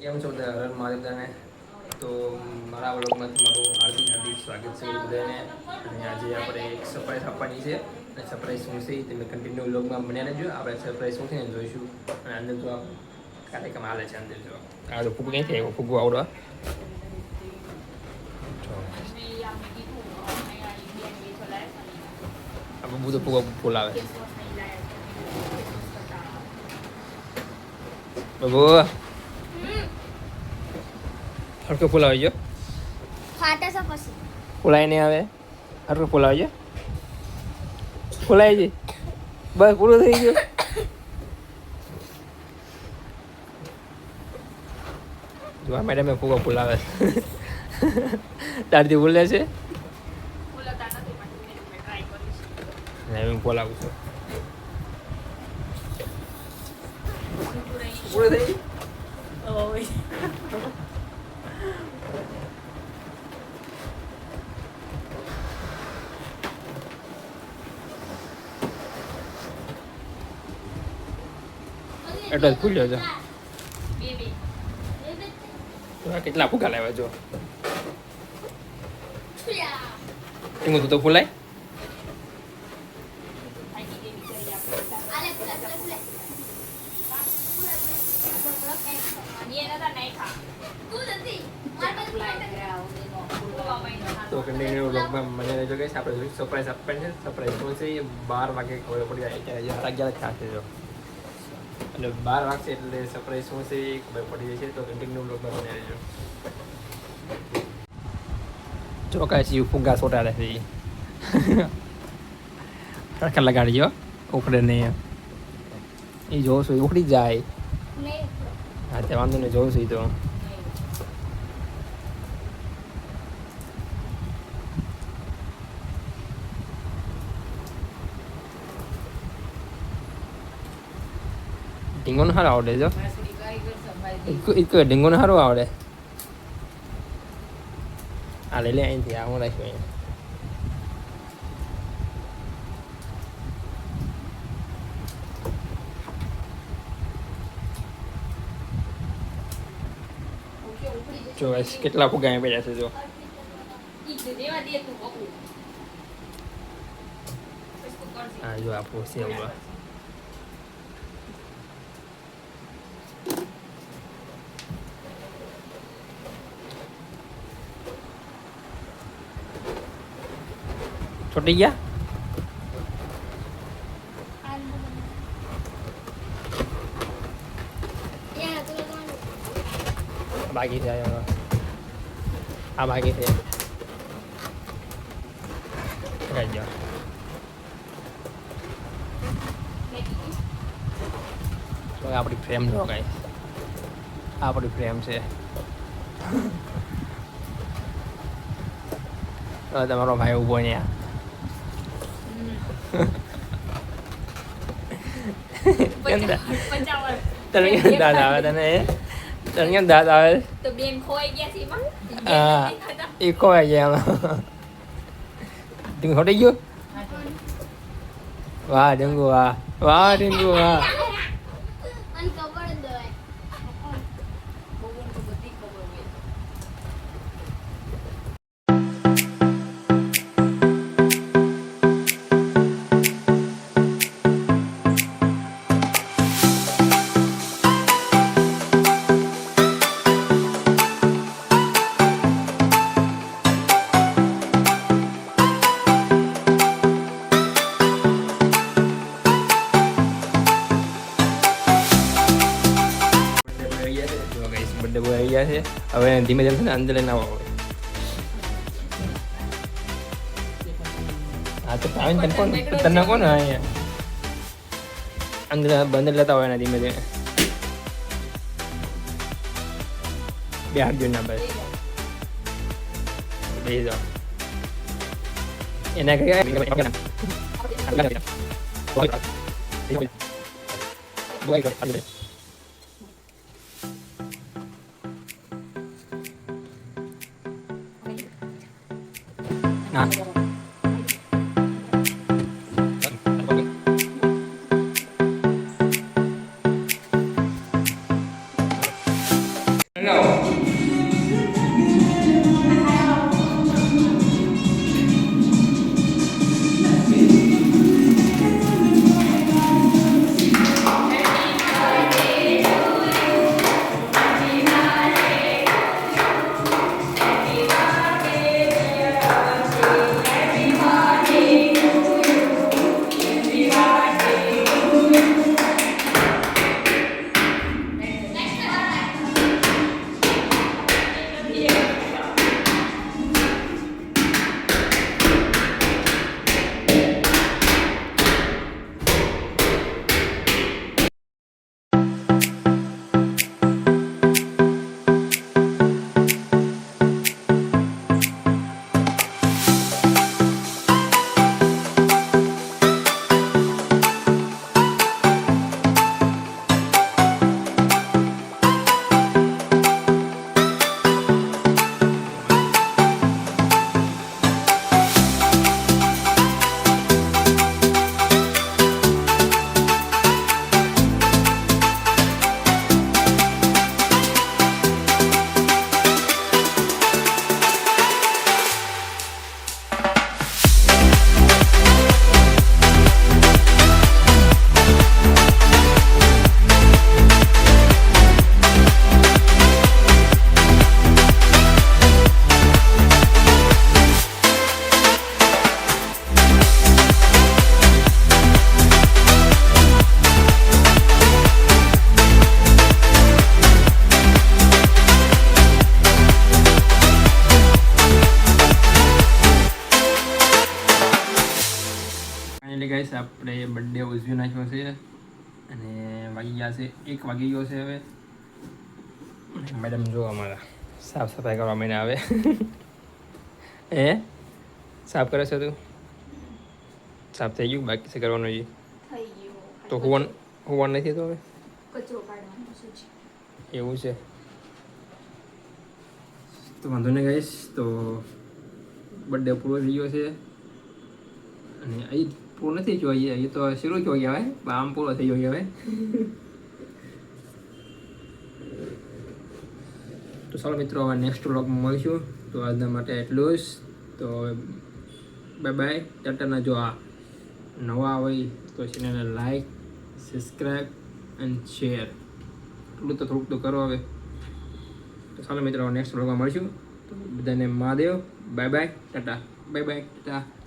કેમ છો બધા? હર મહાદેવ બધાને. તો મારા વ્લોગમાં તમારું હાર્દિક હાર્દિક સ્વાગત છે બધાને. અને આજે આપણે એક સરપ્રાઈઝ આપવાની છે. અને સરપ્રાઈઝ શું છે તમે કન્ટિન્યુ વ્લોગમાં બન્યા રહેજો. આપણે સરપ્રાઈઝ શું છે ને જોઈશું. અને અંદર તો કાર્યક્રમ હાલે છે અંદર જો. આ તો ફૂગ નથી આવ્યો, ફૂગો આવડો. આ બધું ફૂગો ફૂલાવે. બાબુ હરકો ફૂલાવી ગયો. ફાટા છે પછી ફૂલાઈ નહીં આવે. હરકો ફૂલાવી ગયો. ફૂલાઈ ગઈ. બસ પૂરું થઈ ગયું. જોવા મેડમ ફૂગો ફૂલાવે. તારથી બોલે છે. હું બોલાવું છું. પૂરું થઈ ગયું. એટલે જ ફૂલ્યો છે. કેટલા ફૂગા લાવ્યા જો. એમાં તો ફૂલાય. તો કન્ટિન્યુ વ્લોગમાં મને રહેજો ગઈશ. આપણે સરપ્રાઈઝ આપવાની છે. સરપ્રાઈઝ શું છે એ 12 વાગે ખબર પડી જાય. અત્યારે 11 થશે જો. એટલે 12 વાગશે એટલે સરપ્રાઈઝ શું છે એ ખબર પડી જશે. તો કન્ટિન્યુ વ્લોગમાં મને રહેજો. ચોકાસી ફુગ્ગા સોટા રહે છે. ખડખડ લગાડજો. ઉખડે નહીં. એ જોશું એ ઉખડી જાય. હા તે વાંધો નહીં જોઉં છું તો. ઢીંગોને સારું આવડે જો. એક ઢીંગોને સારું આવડે. આ લઈ લે અહીંથી. આ હું રાખ્યું અહીંયા. જો કેટલા ફુગા અહીં પડ્યા છે જો. હા જો આ પોસી આવવા. છૂટી ગયા. બાકી છે આ બાકી છે. આપણી ફ્રેમ જો કઈ આપણી ફ્રેમ છે. તમારો ભાઈ ઉભો અહીંયા. તને કેમ દાદ આવે? તને કેમ દાદ આવે? તો બેન ખોઈ ગયા છે માં. હા એ ખોવાઈ ગયા એમાં. તું ખોટી ગયો. વાહ ડેંગુ વાહ. વાહ ડેંગુ વાહ. બર્થડે બોય આવી ગયા છે. હવે ધીમે ધીમે ને અંદર લઈને આવવા હોય. હા તો ભાવિન તને કોણ અહીંયા અંદર બંધ લેતા હોય ને ધીમે ધીમે. બે હાથ જોઈને બસ બેસી જાઓ. એના કઈ ફાઇનલી ગાઈસ આપણે બર્થડે ઉજવી નાખ્યો છે અને વાગી ગયા છે 1 વાગી ગયો છે હવે. મેડમ જો અમારા સાફ સફાઈ કરવા મને આવે એ સાફ કરે છે તું? સાફ થઈ ગયું? બાકી છે કરવાનું? હજી થઈ ગયું. તો હોવાનું નથી તો હવે કચરો કાઢવાનો છે. એવું છે તો વાંધો નહીં ગાઈસ. તો બર્થડે પૂરો થઈ ગયો છે અને અહીં પૂરો નથી થયો, અહીં તો શરૂ થયો કહેવાય, આમ પૂરો થઈ ગયો કહેવાય. તો ચાલો મિત્રો, હવે નેક્સ્ટ વ્લોગમાં મળીશું. તો આજના માટે એટલું જ. તો બાય બાય, ટાટાના. જો આ નવા હોય તો ચેનલને લાઈક, સબસ્ક્રાઈબ અને શેર એટલું તો થોડુંક તો કરો હવે. તો ચાલો મિત્રો, નેક્સ્ટ વ્લોગમાં મળીશું. તો બધાને Mahadev. Bye bye, Tata. Bye bye, Tata.